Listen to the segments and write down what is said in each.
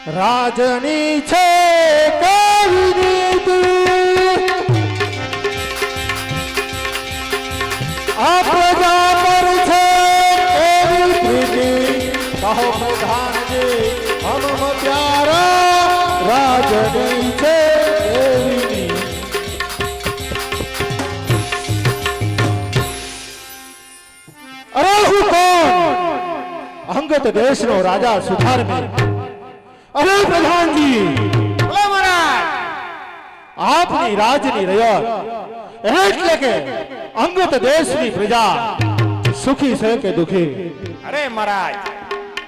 રાજની છે કેવી રીતિ આ પ્રજા પર છે કેવી પ્રીતિ કહો પ્રધાનજી હમ પ્યારા રાજની છે કેવી અરે હું કોણ અંગત દેશનો રાજા સુધારમી અરે પ્રધાનજી બોલો મહારાજ આપની રાજની રયત એટલે કે અંગત દેશની પ્રજા સુખી છે કે દુખી? અરે મહારાજ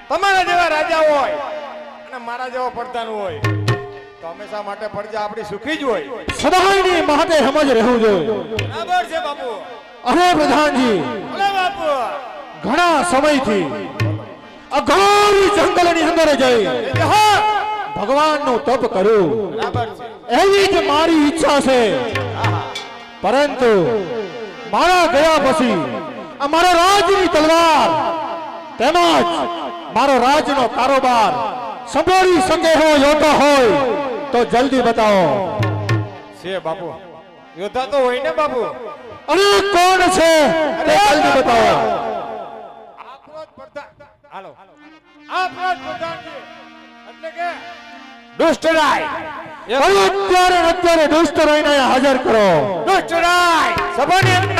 તમારા જેવા રાજા હોય અને મારા જેવો પ્રધાન હોય તો હંમેશા માટે પ્રજા આપણી સુખી જ હોય. સદાયની માટે સમજ રહેવું જોઈએ. બરાબર છે બાપુ. અરે પ્રધાનજી બોલો બાપુ ઘણા સમયથી અઘોર જંગલની અંદર જઈ ભગવાનનું તપ કર્યું બરાબર છે. એવી જ મારી ઈચ્છા છે, પરંતુ મારા ગયા પછી અમારા રાજની તલવાર તેમજ મારો રાજનો કારોબાર સંભાળી શકે એવો યોદ્ધા હોય તો જલ્દી બતાવો. છે બાપુ, યોદ્ધા તો હોય ને બાપુ. અને કોણ છે તે જલ્દી બતાવો. આપણો જ પ્રધાન, હાલો આપણો જ પ્રધાન છે એટલે કે દુષ્ટરાય અત્યારે દુષ્ટ રહીને હાજર કરો. દુષ્ટરાય સભાની અંદર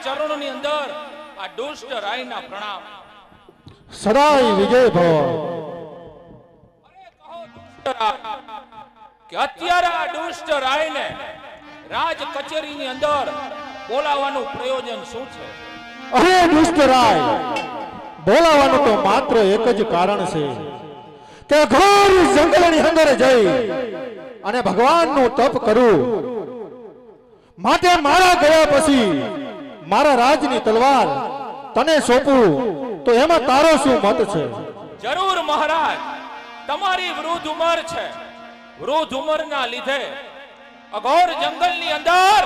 ચરણોની અંદર આ દુષ્ટ રાયના પ્રણામ. સદાય વિજય ભવ. અરે કહો દુષ્ટ રાય કે અત્યારે આ દુષ્ટ રાયને રાજ કચેરીની અંદર બોલાવવાનું પ્રયોજન શું છે? અરે દુષ્ટરાય બોલાવાનું તો માત્ર એક જ કારણ છે કે ઘોર જંગલની અંદર જઈ અને ભગવાનનું તપ કરું. માટે મારા ગયા પછી મારા રાજની તલવાર તને સોંપું તો એમાં તારો શું મત છે? જરૂર મહારાજ, તમારી વૃદ્ધ ઉંમર છે. વૃદ્ધ ઉંમરના લીધે અઘોર જંગલની અંદર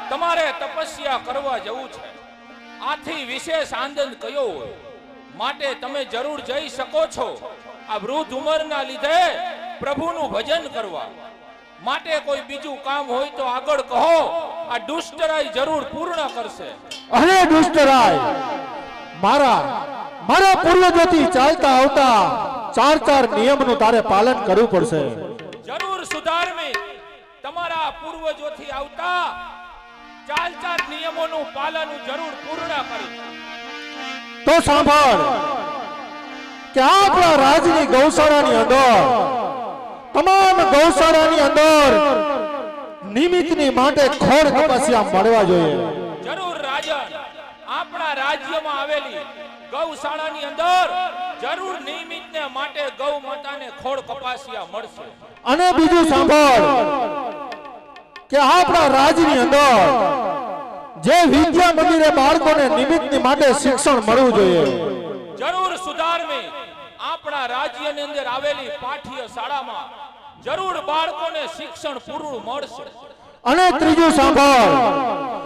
તમારે તપસ્યા કરવા જવું છે. આથી વિશેષ આનંદ કયો હોય માટે તમે જરૂર જઈ શકો છો. આ વૃદ્ધ ઉંમરના લીધે પ્રભુનું ભજન કરવા માટે કોઈ બીજું કામ હોય તો આગળ કહો. આ દુષ્ટરાય જરૂર પૂર્ણ કરશે. અરે દુષ્ટરાય મારા પૂર્વજોથી ચાલતા આવતા ચાર નિયમનું તારે પાલન કરવું પડશે. જરૂર સુધાર્મિક, તમારા પૂર્વજોથી આવતા ચાર નિયમોનું પાલન જરૂર પૂર્ણ કરી. તો સાંભળ કે આપણા રાજની ગૌશાળાની અંદર તમામ ગૌશાળાની અંદર નિમિત્તની માટે ખોડ કપાસિયા મળવા જોઈએ. જરૂર રાજન, આપણા રાજ્યમાં આવેલી ગૌશાળાની અંદર જરૂર નિમિત્તને માટે ગૌ માતાને ખોડ કપાસિયા મળશે. અને બીજું સાંભળ કે આપણા રાજની અંદર જે વિદ્યા મંદિરે બાળકોને નિમિત્તની માટે શિક્ષણ મળવું જોઈએ. જરૂર સુધાર્મિક, આપણા રાજ્યની અંદર આવેલી પાઠ્ય શાળામાં જરૂર બાળકોને શિક્ષણ પૂરું મળશે. અને ત્રીજું સાંભળ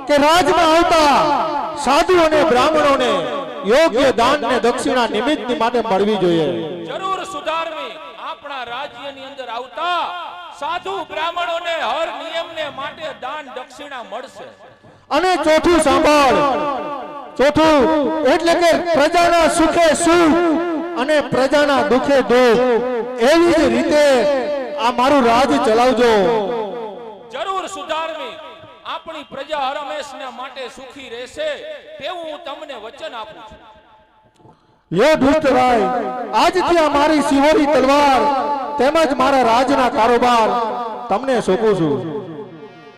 કે રાજમાં આવતા સાધુ અને બ્રાહ્મણોને યોગ્ય દાન ને દક્ષિણા નિમિત્તની માટે મળવી જોઈએ. જરૂર સુધાર્મિક, આપણા રાજ્યની અંદર આવતા સાધુ બ્રાહ્મણોને હર નિયમને માટે દાન દક્ષિણા મળશે. અને ચોથું સાંભળ, ચોથું એટલે કે પ્રજાના સુખે સુખ અને પ્રજાના દુખે દુઃખ એવી જ રીતે આ મારું રાજ ચલાવજો. જરૂર સુધાર્મિક, આપણી પ્રજા હરમેશને માટે સુખી રહેશે તેવું હું તમને વચન આપું છું. યો દુષ્ટરાય, આજથી આ મારી સિહોરી તલવાર તેમજ મારા રાજના કારોબાર તમને સોંપું છું.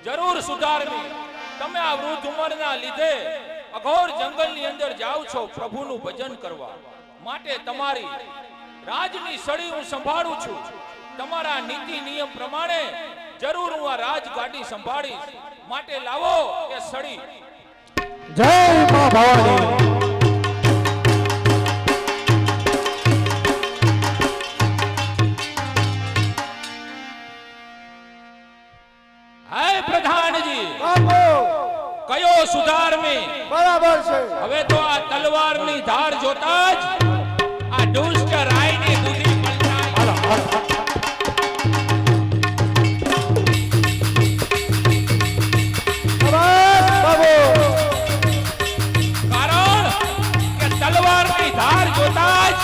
જરૂર સુધાર્મિક, તમે આ વૃદ્ધ ઉંમરના લીધે અઘોર જંગલની અંદર જાઓ છો પ્રભુનું ભજન કરવા માટે. તમારી રાજની સળી હું સંભાળું છું. તમારા નીતિ નિયમ પ્રમાણે જરૂર હું આ રાજગાડી સંભાળીશ માટે લાવો એ સળી. જય મા ભવાની. પ્રધાનજી બાપુ કયો સુધારમી બરાબર છે હવે તો આ તલવારની ધાર જોતા જ આ દુષ્ટ રાયની દૂધી પલટાઈ બાપુ કારણ કે તલવારની ધાર જોતા જ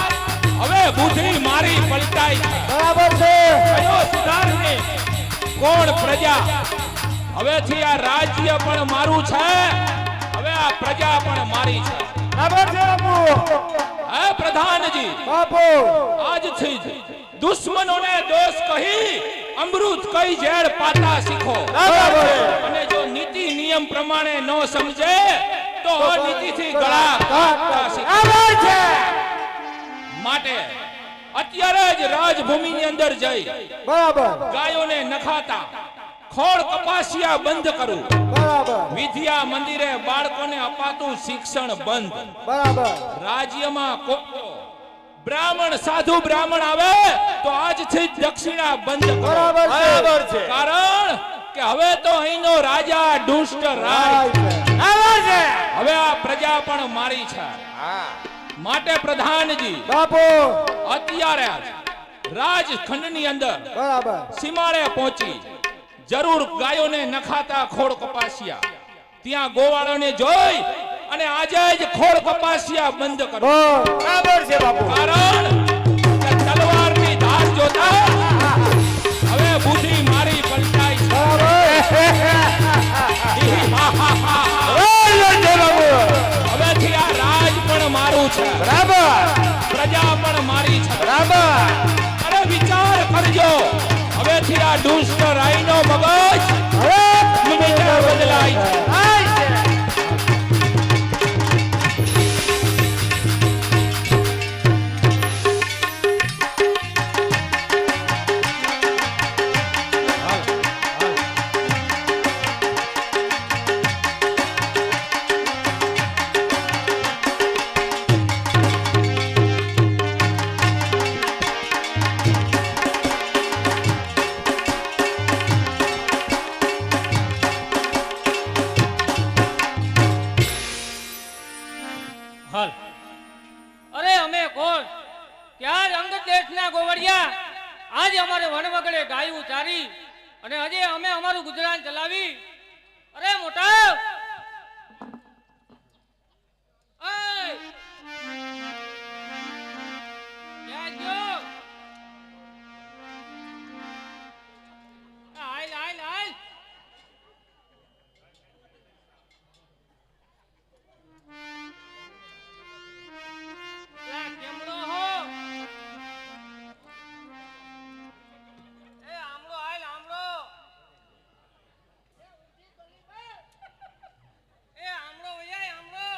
હવે બુદ્ધિ મારી પલટાઈ છે. બરાબર છે કયો સુધારમી કોણ પ્રજા હવેથી આ રાજ્ય પણ મારું છે હવે આ પ્રજા પણ મારી છે. બરાબર છે બાપુ હે પ્રધાનજી બાપુ આજથી જ દુશ્મનોને દોષ કહી અમૃત કઈ ઝેર પાતા શીખો. બરાબર છે. અને જો નીતિ નિયમ પ્રમાણે ન સમજે તો અનીતિથી ગળા કાપતા શીખો. બરાબર છે માટે અત્યારે જ રાજભૂમિની અંદર જઈ બરાબર ગાયોને નખાતા ખોળ કપાસિયા બંધ કરું. બરાબર વિદ્યા મંદિરે બાળકોને અપાતું શિક્ષણ બંધ. બરાબર રાજ્યમાં કોઈ બ્રાહ્મણ સાધુ બ્રાહ્મણ આવે તો આજથી જ દક્ષિણા બંધ કરો. બરાબર છે. બરાબર છે. કારણ કે હવે તો અહીંનો રાજા દુષ્ટ રાજ બરાબર છે હવે આ પ્રજા પણ મારી છે. હા માટે પ્રધાનજી બાપુ અત્યારે જ રાજખંડની અંદર બરાબર સીમાડે પહોંચી જરૂર ગાયોને નખાતા ખોળ કપાસિયા ત્યાં ગોવાળોને જોઈ અને આજે જ ખોળ કપાસિયા બંધ કરો. બરાબર છે બાપુ કારણ કે તલવારની ધાર જોતા હવે બુદ્ધિ મારી પલટાઈ છે. હવેથી આ રાજ પણ મારું છે બરાબર પ્રજા પણ મારી છે. બરાબર અરે વિચાર કરજો હવેથી આ દુષ્ટ રાઈનો મગજ મિનિટે બદલાય છે. હાલ અરે અમે કોણ ક્યાં અંગત દેશના ગોવડિયા આજ અમારે વનવગડે ગાયું ચારી અને આજે અમે અમારું ગુજરાન ચલાવી. અરે મોટા ઓય! ક્યાં ગયો? આય આય આય લા કેમડો હો એ આમળો આય આમળો એ આમળો ઓય આમળો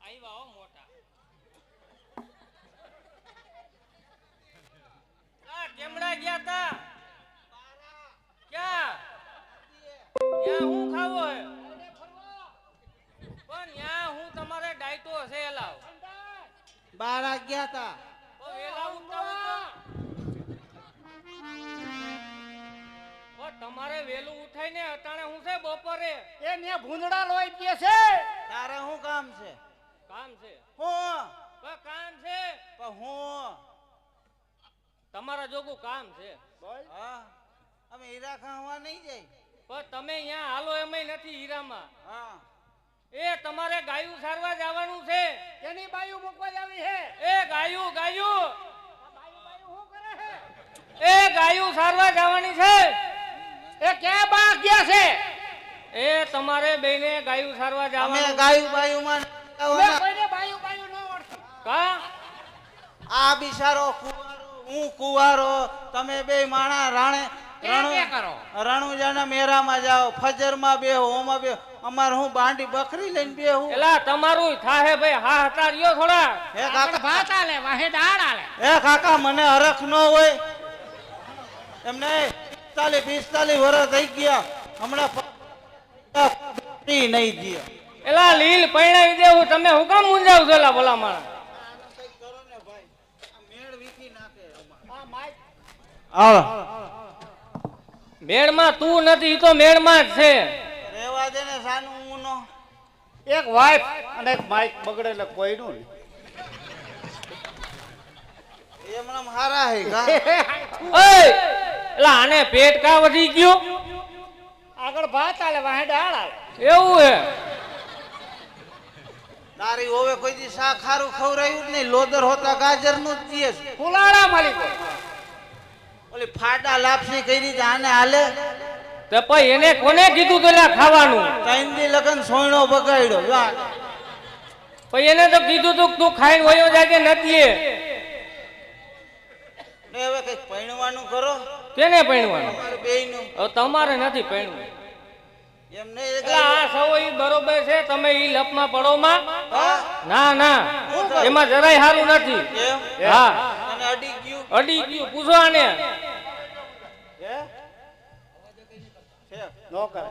આયવા હો મોટા લા કેમડા ગયા તા ક્યાં યા હું ખાવો હે પણ યા હું તમારે ડાયટો હશે એલાવ બારા ગયા તા તો વેલા ઉઠતા ઓ તમારે વેલું ઉઠાઈને અટાણે હું છે બપોરે એ ને ભૂંદડા લોઈ પીએ છે તારે શું કામ છે કામ છે હું કોઈ કામ છે પણ હું તમારા જોગું કામ છે હા અમે હીરા ખાવા નહીં જાય પણ તમે અહીંયા હાલો એમય નથી હીરામાં હા એ તમારે ગાયું સારવા જવાનું છે એની બાયુ મૂકવા જાવી છે એ ગાયું ગાયું શું કરે છે એ ગાયું સારવા જવાની છે એ ક્યાં બા ગયા છે એ તમારે બેને ગાયું સારવા અમે જવાનું ગાયું બાયુ માં કોઈને બાયુ બાયુ ન ઓળખે કા આ બિચારો કુવારો હું કુવારો તમે બે માણા રાણે રણુજાના મેરામાં જાઓ ફજરમાં બેહો ઓમાં બેહો અમાર હું બાંડી બકરી લઈને બેહું એલા તમારું થાહે ભાઈ હા હતા રહ્યો થોડા હે કાકા ભાત આલે વાહે દાળ આલે હે કાકા મને હરખ ન હોય એમને 45 વર્ષ થઈ ગયા હમણાં નહીં દિયા એલા લીલ પૈણાવી દેવું તમે હું કામ મૂંઝાવ છો એલા ભલા માણસ હાલો મેળમાં તું નથી ઈ તો મેળમાં જ છે રેવા દે ને સાનું ઊનો એક વાઇફ અને એક માઇક બગડે એટલે કોઈનું એમણામ હારા હે કા ઓય એલા આને પેટ કા વધી ગયું આગળ ભાત આલે વાહે ડાળ આલે એવું હે તારી હોવે કોઈ દી શાક ખારું ખવરાયું જ નહીં લોદર હોતા ગાજર નું જ દીએ છે. ફુલાડા માલિકો ઓલી ફાટા લાપસી કરી છે આને હાલે તો પછી એને કોને કીધું તો એલા ખાવાનું ત્રણ દી લગન સોયણો બગાડ્યો જો આ. પછી એને તો કીધું તું કે તું ખાઈને વયો જાજે નથી ને હવે કઈક પૈણવાનું કરો કેને પૈણવાનું તમારે બેયનું હવે તમારે નથી પૈણવું એમ નહીં એટલે આ સૌ ઈ બરોબર છે તમે ઈ લપમાં પડોમાં હા ના ના એમાં જરાય સારું નથી એમ હા અને અડી ગયું અડી ગયું પૂછો આને હે છે નો કરે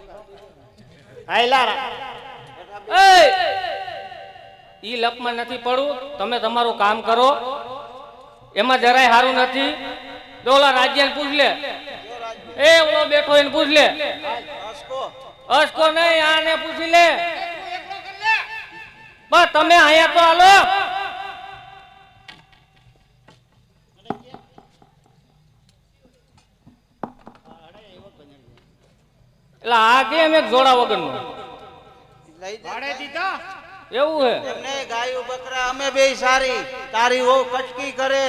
હાયલા એ ઈ લપમાં નથી પડવું તમે તમારું કામ કરો એમાં જરાય સારું નથી ડોલા રાજ્યને પૂછ લે એ ઓલો બેઠો એને પૂછ લે અસકો અસકો નહીં આને પૂછી લે બસ તમે અહીંયા તો હાલો એટલે આ કેમ એક જોડા વગરનું લઈ દે ભાડે દીધા એવું હે એમને ગાયું બકરા અમે બે સારી તારી વહુ કચકી કરે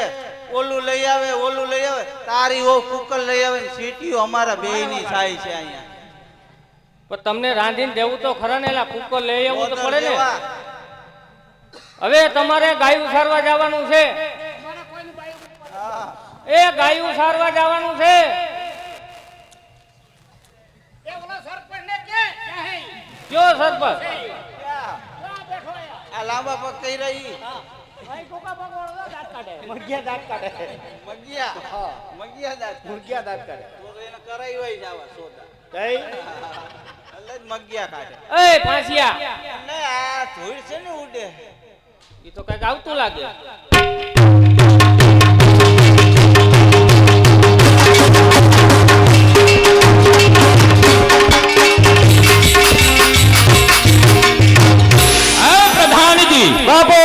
ઓલું લઈ આવે તારી વહુ કુકર લઈ આવે ને સીટીઓ અમારા બેય ની થાય છે અહીંયા પણ તમને રાંધીને દેવું તો ખરા ને એલા કુકર લઈ આવવું તો ઓદર પડે ને લેવા. હવે તમારે ગાયું સારવા જવાનું છે હા. એ ગાયું સારવા જવાનું છે કયો સરપંચ આ લાંબા પગ કઈ રહી મગિયા દાંત કાઢે મગિયા દાંત મુર્ગિયા દાંત કાઢે તો એને કરાઈ હોય જવા સોદા કઈ એટલે જ મગિયા કાઢે એ ફાંસિયા ને આ ધૂળ છે ને ઉડે ઈ તો કઈક આવતું લાગે આ પ્રધાનજી બાપુ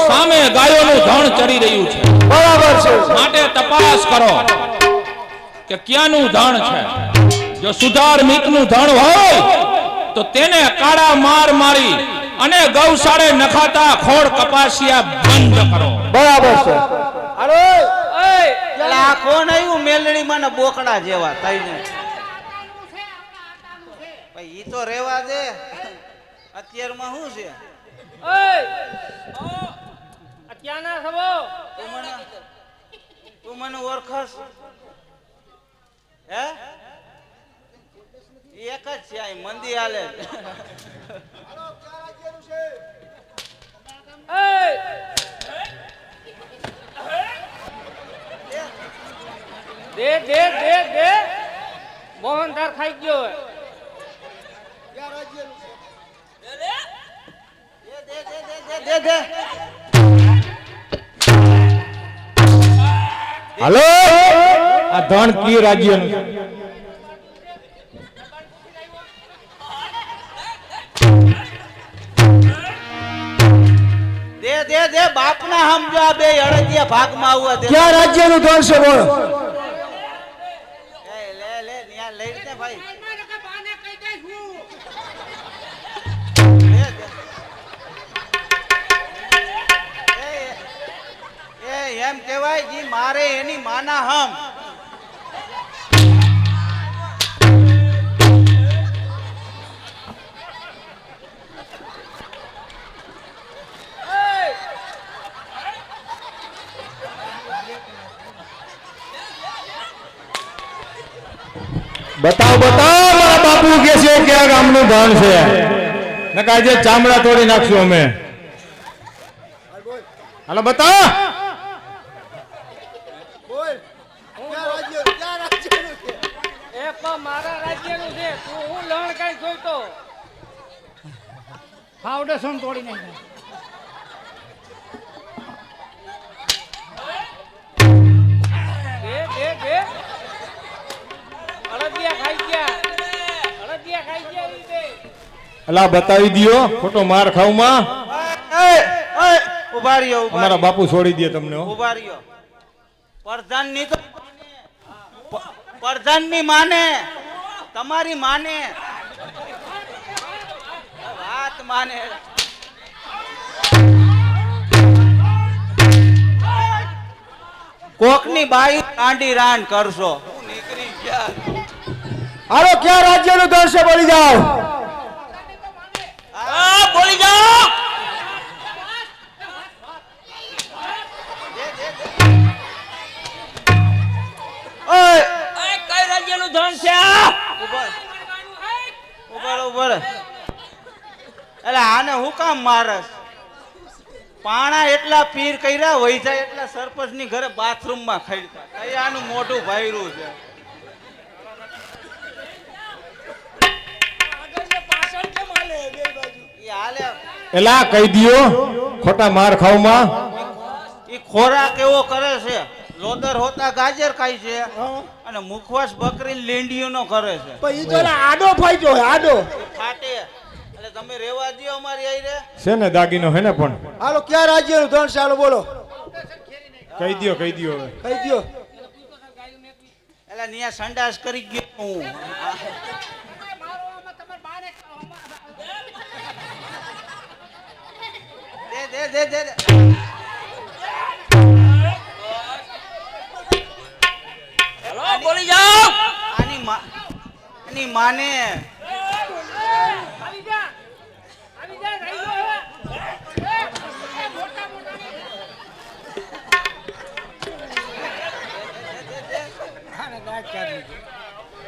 સામે ગાયોનું ધણ ચડી રહ્યું છે બરાબર છે માટે તપાસ કરો કે ક્યાંનું ધણ છે જો સુધાર્મિકનું ધણ હોય તો તેને કાળા માર મારી અને ગૌશાળે નખાતા ખોડ કપાસિયા બંધ કરો બરાબર છે અરે એટલે આ કોણ આવ્યું મેલડી માં ને બોકડા જેવા થઈને ભાઈ ઈ તો રેવા દે અત્યારમાં શું છે આ ક્યાંના સબો તું મને ઓળખસ હે ઈ એક જ છે આ મંદી હાલે દે દે દે દે મોહન તાર ખાઈ ગયો હે દે દે હાલો આ ધણ કી રાજ્યનું છે? દે દે દે બાપના સમજો આ બે અડદિયા ભાગમાં આવવા દે ક્યાં રાજ્યનું ધણ છે બોલ એ લે લે ન્યા લઈ લે ભાઈ દે, દે. એમ કહેવાય જી મારે એની માના હમ બતાવ મારા બાપુ કે છે ક્યાં ગામનું ધણ છે નકા આજે ચામડા તોડી નાખશું અમે હાલો બતાવ એ પણ મારા રાજ્યનું છે તું હું લણ કઈ જોઈતો ફાઉન્ડેશન તોડી નાખ્યું. બે અડદિયા ખાઈ ગયા ઈ બે. અલા બતાવી દિયો ખોટો માર ખાવમાં ઉભા રહ્યો અમારા બાપુ છોડી દે તમને હો. ઉભા રહ્યો. પ્રધાનની તો પ્રધાનની માને તમારી માને વાત માને. કોકની બાઈ કાંડી રાન કરશો. હું નીકળી ગયા. હાલો ક્યાં રાજ્યનું ધન છે બોલી જાઓ. બોલી જાઓ. ઓય કઈ રાજ્યનું ધન છે આ? ઉભર એટલે આને હું કામ મારસ? પાણા એટલા પીર કર્યા વહી જાય એટલા સરપંચ ની ઘરે બાથરૂમ માં ખડતા કયાનું મોઢું ભાયરું છે. ઈ હાલે. એલા કહી દિયો ખોટા માર ખાવમાં. ઈ ખોરાક એવો કરે છે લોદર હોતા ગાજર ખાય છે અને મુખવાસ બકરી લીંડીઓ નો કરે છે. આડો ફાઈજો આડો. ફાટે એટલે તમે રેવા દ્યો અમારી આઈ રે. છે ને દાગીનો હે ને પણ હાલો ક્યાં રાજ્યનું ધન છે હાલો બોલો. કહી દિયો હવે કહી દો. એટલે નિયા સંડાસ કરી ગયો હું. દે. બોલી જાઓ. આની માને આવી જા રહી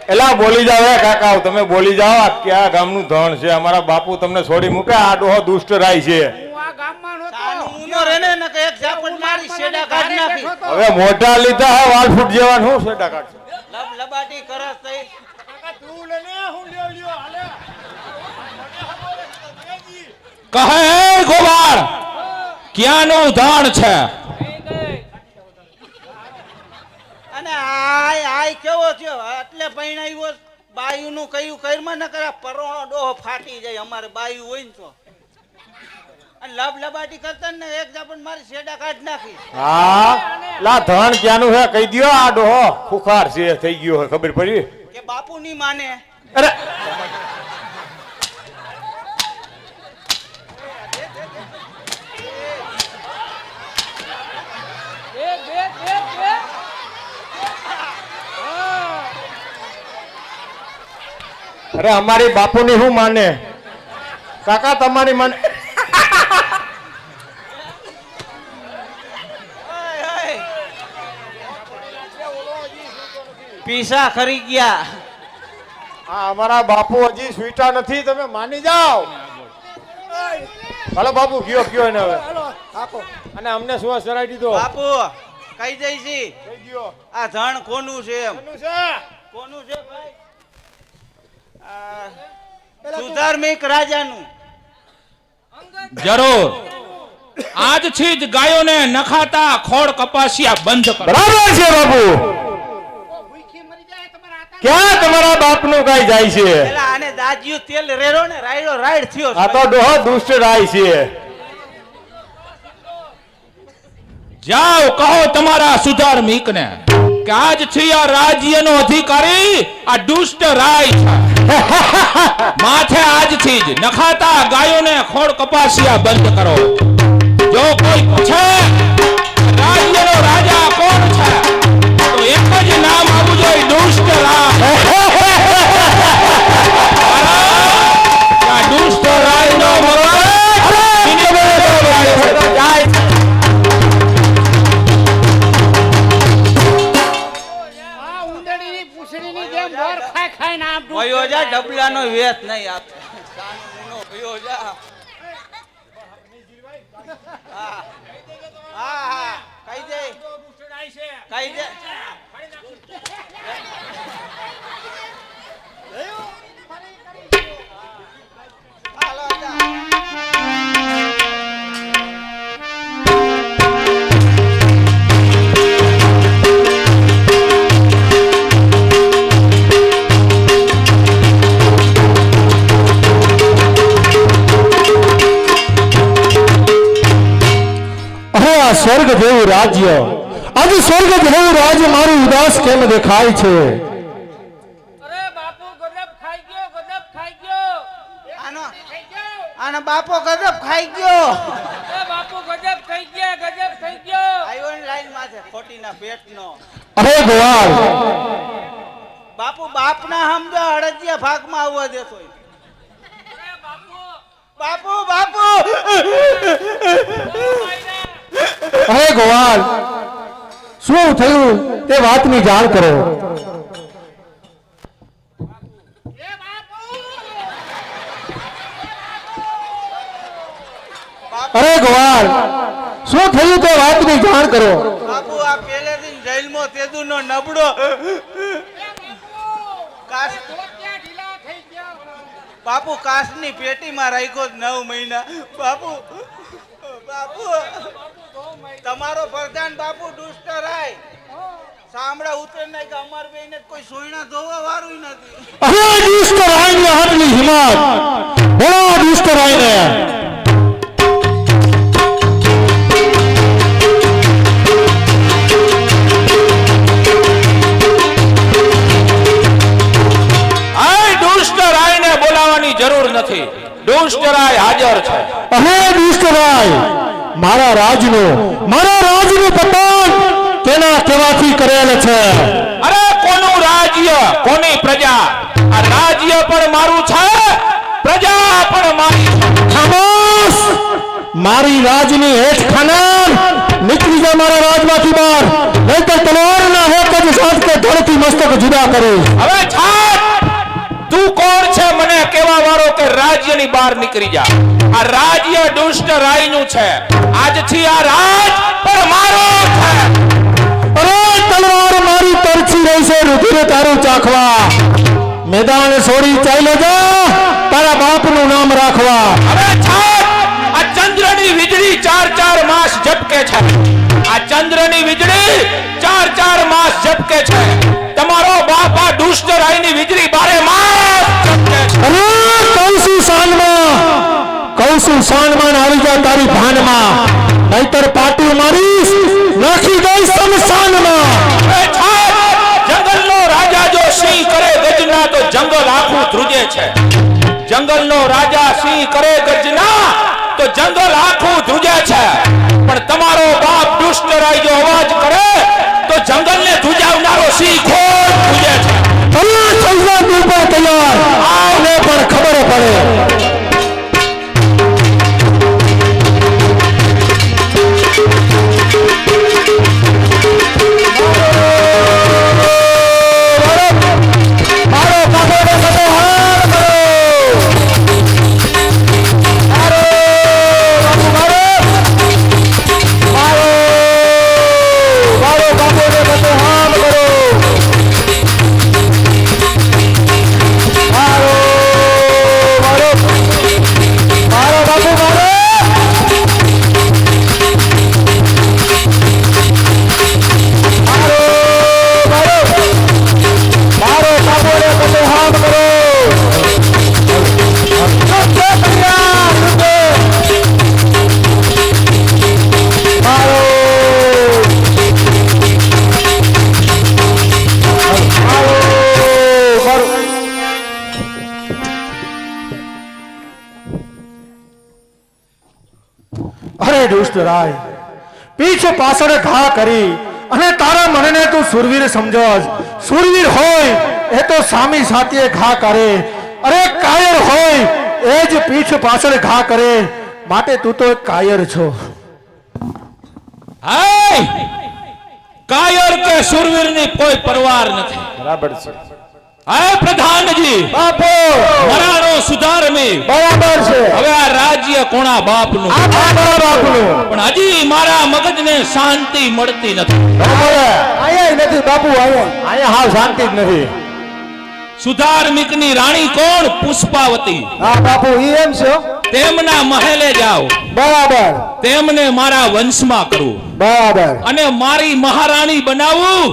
એલા બોલી જાવ હે કાકા તમે બોલી જાઓ. આ ક્યાં ગામનું ધણ છે? અમારા બાપુ તમને છોડી મૂકે. આ ડોહો દુષ્ટ રાય છે. હું આ ગામમાં નહોતો. સાનું ઊનો રે ને કે એક ઝાપટ મારી શેડા કાઢ નાખી. હવે મોઢા લીધા હે વાલફૂટ જેવા હું સેટા કાઢશે. લબાટી કરસ તઈ. કહે ગોવાળ ક્યાંનું ધણ છે? અને આય કેવો થયો એટલે પૈણાવ્યો બાયુ નું કયું કરમાં ન કરે પરોણો ડોહો ફાટી જાય. અમારે બાયુ હોય ને તો અને લબાટી કરતા ને એક ઝાપટ મારી શેડા કાઢ નાખી. હા લા ધણ ક્યાંનું હે કહી દ્યો. આ ડોહો ખુખાર છે થઈ ગયો હે ખબર પડી કે બાપુ ની માને. અરે અરે અમારી બાપુની શું માને? કાકા તમારી માને. પીસા ખરી ગયા. આ અમારા બાપુ હજી સ્વીટા નથી. તમે માની જાઓ. હાલો બાપુ કયો એને હવે. અને અમને શું સરાઈ દીધો? બાપુ કઈ જઈ છી થઈ ગયો. આ ધણ કોનું છે એમ? કોનું છે? કોનું છે ભાઈ? આ સુધાર્મિક રાજાનું. જરૂર આજથી જ ગાયોને નખાતા ખોળ કપાસિયા બંધ કરો. બરાબર છે બાપુ. ક્યાં તમારા બાપનું કઈ જાય છે? પેલા આને દાજ્યું તેલ રેરો ને રાયડો રાયડ થયો. આ તો ડોહો દુષ્ટ રાય છે. જાઓ કહો તમારા સુધાર્મિકને કે આજથી આ રાજ્યનો અધિકારી આ દુષ્ટ રાય છે. માથે આજથી જ નખાતા ગાયોને ખોળ કપાસિયા બંધ કરો. જો કોઈ પૂછે રાજ્યનો રાજા કોણ છે તો એક જ નામ આવવું જોઈએ, દુષ્ટ રાય. આ દુષ્ટ રાયનો આ ઉંદરડીની પૂંછડીની જેમ બોર ખાઈને આમ ડૂબ વયો જા ડબલાનો વેત નહીં આપે. સાનો વયો જા. હા હા કઈ દે કઈ દે. હાલો જા. સ્વર્ગ જેવું રાજ્ય, આજે સ્વર્ગ જેવું રાજ્ય મારું ઉદાસ કેમ દેખાય છે? અરે બાપુ ગજબ ખાઈ ગયો, ગજબ ખાઈ ગયો. આનો આનો બાપો ગજબ ખાઈ ગયો. અરે બાપુ ગજબ ખાઈ ગયા, ગજબ ખાઈ ગયો. આવ્યો ને લાઈન માં છે ખોટીના પેટનો. અરે ગોવાળ, બાપુ બાપના સમજો હળદિયા ભાગમાં આવવા દેતો. અરે બાપુ બાપુ બાપુ અરે ગોવાળ, શું થયું તે વાતની જાણ કરો. અરે ગોવાળ, શું થયું તે વાતની જાણ કરો. બાપુ આ પહેલેથી જેલમાં તેદુનો નબળો કાસ બાપુ કાસની પેટીમાં રાખ્યો જ 9 મહિના. બાપુ બાપુ તમારો પ્રધાન બાપુ દુષ્ટ રાય સાંભળા ઉતર નાય કે અમાર બેને કોઈ સોયણા ધોવા વાળું નથી. અરે દુષ્ટ રાયની હાથની હિંમત, બોલો દુષ્ટ રાયને. જરૂર નથી, દુષ્ટ રાય હાજર છે. અરે દુષ્ટ રાય, મારા રાજનું પતન તેના કેવાથી કરેલ છે? અરે કોનું રાજ્ય, કોની પ્રજા? આ રાજ્ય પણ મારું છે, પ્રજા પણ મારી છે. ખામોશ! મારી રાજની હેઠ ખાનાર નીકળી જા મારા રાજમાંથી બહાર, નહીંતર તલવારના હેઠ જ સાધકે ધડથી મસ્તક જુદા કરીશ. હવે છાટ, તું કોણ છે મને કહેવા વાળો કે રાજ્યની બહાર નીકળી જા? આ રાજ્ય દુષ્ટ રાયનું છે, આજથી આ રાજ પણ મારો છે. અરે તલવાર મારી તરછી રહી છે રુધિર તારું ચાખવા, મેદાન છોડી ચાલ્યો જા તારા બાપનું નામ રાખવા. હવે છાટ, આ ચંદ્રની વીજળી 4 માસ ઝબકે છે. આ ચંદ્રની વીજળી 4 માસ ઝબકે છે. તમારો બાપ આ દુષ્ટ રાયની વીજળી 12 માસ ઝબકે છે. અરે કહું છું શાનમાં આવી જા તારી ભાનમાં, નહીતર પાટી મારીશ નાખી દઈશ શમશાનમાં. હવે છાટ, જંગલનો રાજા જો સિંહ કરે ગર્જના તો જંગલ આખું ધ્રુજે છે. જંગલનો રાજા સિંહ કરે ગર્જના તો જંગલ આખું ધ્રુજે છે. પણ તમારો બાપ દુષ્ટ રાય જો અવાજ કરે તો જંગલને ધ્રુજાવનારો સિંહ ખોટ ધ્રુજે છે. ભલે થઈ જા તું પણ તૈયાર, આવને પણ ખબર પડે. દુષ્ટ રાય, પીછ પાછળ ઘા કરી અને તારા મનને તું સુરવીર સમજસ. સુરવીર હોય એ તો સામી સાથીએ ઘા કરે, અરે કાયર હોય એ જ પીછ પાછળ ઘા કરે. માટે તું તો એક કાયર છો. હાય, કાયર કે સુરવીરની કોઈ પરવાર નથી. બરાબર છે. હાય પ્રધાનજી, બાપો મરાનો સુધારમી. બરાબર છે, હવે આ રાજ્ય કોના બાપનું? આ મારા બાપનું. પણ હજી મારા મગજને શાંતિ મળતી નથી. આયા નથી બાપુ, આયા હાવ શાંતિ જ નથી. સુધાર્મિકની રાણી કોણ? પુષ્પાવતી. હા બાપુ, ઈ એમ છે. તેમના મહેલે જાઓ, બરાબર. તેમને મારા વંશમાં કરું, બરાબર. અને મારી મહારાણી બનાવું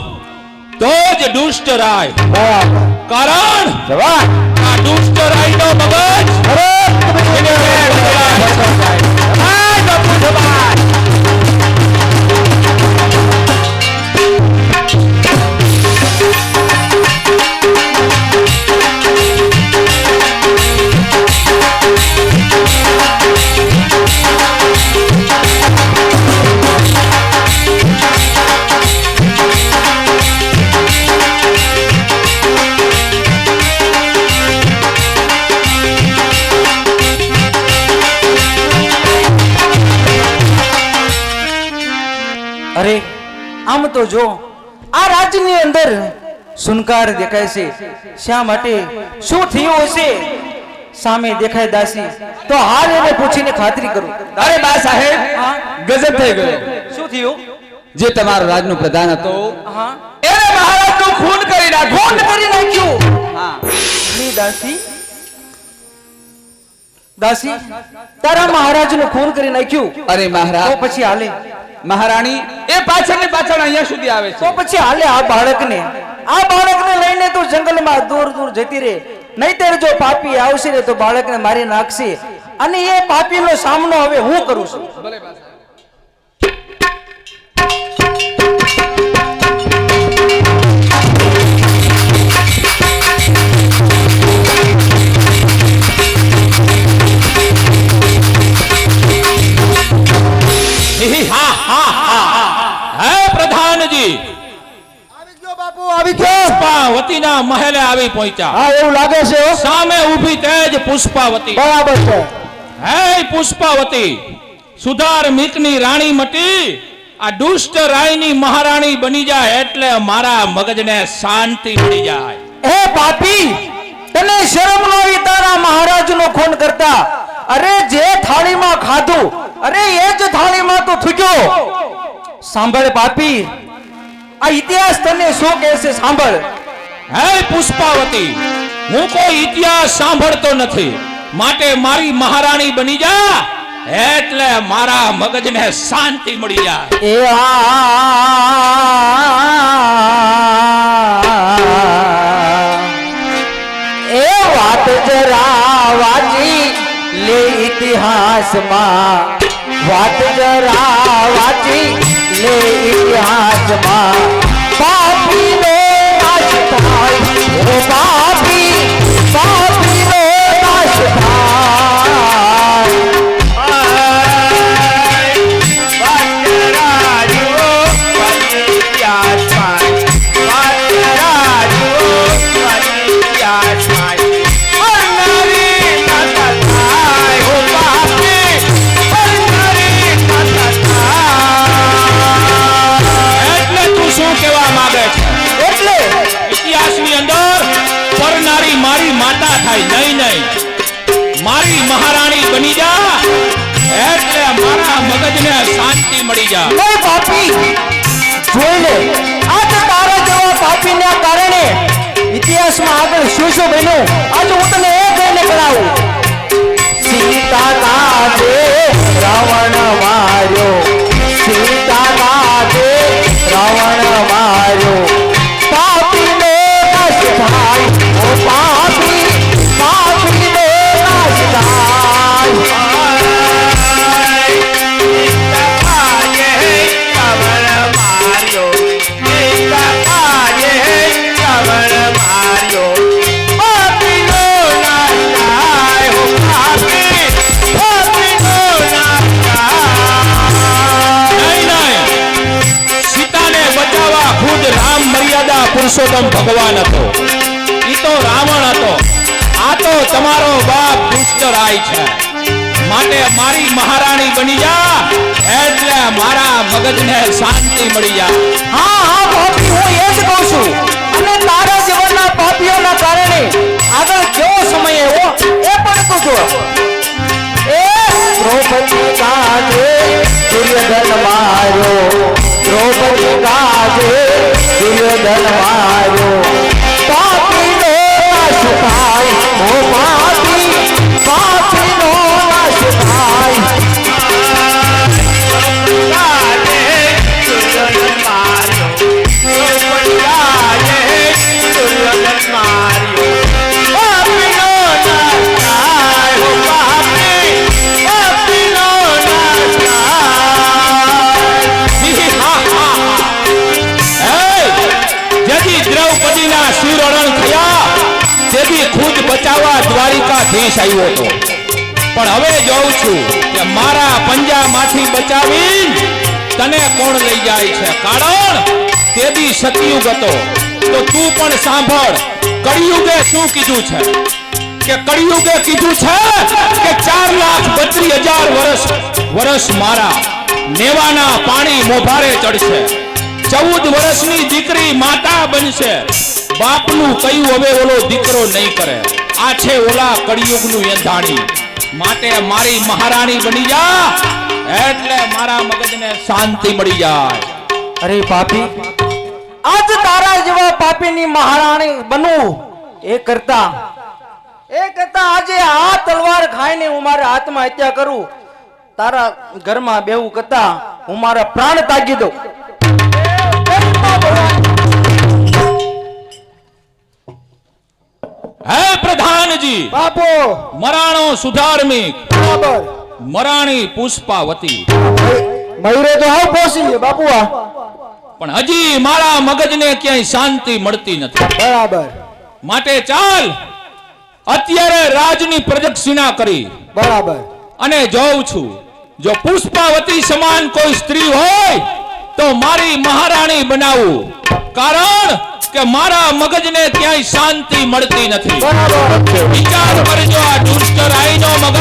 તો જ દુષ્ટ રાય. બરાબર. કારણ જવાબ આ દુષ્ટ રાયનો મગજ અરે એને અરે આમ તો જો આ રાજની અંદર સુનકાર દેખાય છે. શા માટે? શું થયું હશે? સામે દેખાય દાસી તો હાલ એને પૂછીને ખાતરી કરું. અરે બા સાહેબ, હા? ગજબ થઈ ગયો. શું થયું? જે તમારો રાજનો પ્રધાન હતો હા, એને મહારાજનું ખૂન કરી નાખ્યું. ખૂન કરી નાખ્યું. હા. ની દાસી, દાસી તારા મહારાજનું ખૂન કરી નાખ્યું. અરે તો મહારાજ, પછી હાલે, મહારાણી એ પાછળ ને પાછળ અહીંયા સુધી આવે તો છે. પછી હાલે આ બાળકને લઈને તું જંગલમાં દૂર દૂર જતી રહે. નહીતર જો પાપી આવશે ને તો બાળકને મારી નાખશે. અને એ પાપીનો સામનો હવે હું કરું છું. ભલે બા સાહેબ. હે પ્રધાનજી, પુષ્પાવતીના મહેલે આવી પહોંચ્યા. હા એવું લાગે છે હો. સામે ઊભી તેજ પુષ્પાવતી. બરાબર છે. હે પુષ્પાવતી, સુધાર મીકની રાણી મટી આ દુષ્ટ રાયની મહારાણી બની જાય એટલે મારા મગજને શાંતિ મળી જાય. હે પાપી, તને શરમ ન આવી તારા મહારાજનો ખૂન કરતા? અરે જે થાળીમાં ખાધું, અરે એ જ થાળીમાં તો થૂક્યો. સાંભળ પાપી, આ ઇતિહાસ તને શું કહે છે સાંભળ. હે પુષ્પાવતી, હું કોઈ ઇતિહાસ સાંભળતો નથી, માટે મારી મહારાણી બની જા એટલે મારા મગજને શાંતિ મળી જાય. એ વાત જરા વાંચી લે ઇતિહાસમાં, વાત જરા વાંચી લે ઇતિહાસમાં. પાપીનો નાશ થાય, ઓ પાપી, પાપીનો નાશ થાય. એટલે તું શું કહેવા માંગે છે? એટલે ઇતિહાસની અંદર પરનારી મારી માતા થાય, નહીં મારી મહારાણી બની જા એટલે મારા મગજને શાંતિ મળી જાય. નહીં પાપી, જોઈ લે આજ તારા જેવા પાપીના કારણે ઇતિહાસમાં આગળ શું શું બન્યું આજ હું તને એ કહીને કરાવું. સીતા કાજે રાવણ માર્યો, સીતા કાજે રાવણ માર્યો. પાપીનો નાશ થાય, ઓ પાપી, પાપીનો નાશ થાય. સીતાને બચાવવા ખુદ રામ મર્યાદા પુરુષોત્તમ ભગવાન હતો. ઈ તો રાવણ હતો. આ તો તમારો બાપ દુષ્ટ રાય છે. માટે મારી મહારાણી બની જા એટલે મારા મગજને શાંતિ મળી જાય. હા હા પાપી, હું એ જ કહું છું. અને તારા જીવનના પાપીઓના કારણે આગળ કેવો સમય આવ્યો એ પણ તું જો. એ દ્રૌપદી કાજે દુર્યોધન માર્યો, દ્રૌપદી કાજે દુર્યોધન માર્યો. પાપીનો નાશ થાય, ઓ પાપી, પાપીનો નાશ થાય. જેથી દ્રૌપદીના શિરહરણ થયા તેથી ખુદ બચાવવા દ્વારિકાધીશ આવ્યો હતો. પણ હવે જોઉં છું કે મારા પંજામાંથી બચાવી તને કોણ લઈ જાય છે. કારણ તેદી સતયુગ હતો. તો તું પણ સાંભળ, કળિયુગે શું કીધું છે? કે કળિયુગે કીધું છે કે 4,32,000 વર્ષ મારા નેવાના પાણી મોભારે ચડશે. 14 વર્ષની દીકરી માતા બનશે. બાપનું કયું હવે ઓલો દીકરો નહીં કરે. આ છે ઓલા કળિયુગનું એંધાણી. માટે મારી મહારાણી બની જા, એટલે મારા મગજને શાંતિ મળી જાય. અરે પાપી, આજ તારા જેવા પાપીની મહારાણી બનવું એ કરતા આજે આ તલવાર ખાઈને હું મારા આત્મહત્યા કરું, તારા ઘરમાં બેવું કરતા હું મારા પ્રાણ તાગી દઉં. હે પ્રધાનજી, બાપુ મરાણો સુધાર્મિક, બરાબર. મરાણી પુષ્પાવતી. મયુરે તો હાવ પોસી બાપુ. પણ હજી મારા મગજને ક્યાંય શાંતિ મળતી નથી. બરાબર માટે ચાલ અત્યારે રાજની પ્રદક્ષિણા કરી બરાબર. અને જોઉં છું, જો પુષ્પાવતી સમાન કોઈ સ્ત્રી હોય તો મારી મહારાણી બનાવું. કારણ કે મારા મગજને ક્યાંય શાંતિ મળતી નથી. બરાબર. વિચાર કરજો, આ દુષ્ટ રાઈનો મગજ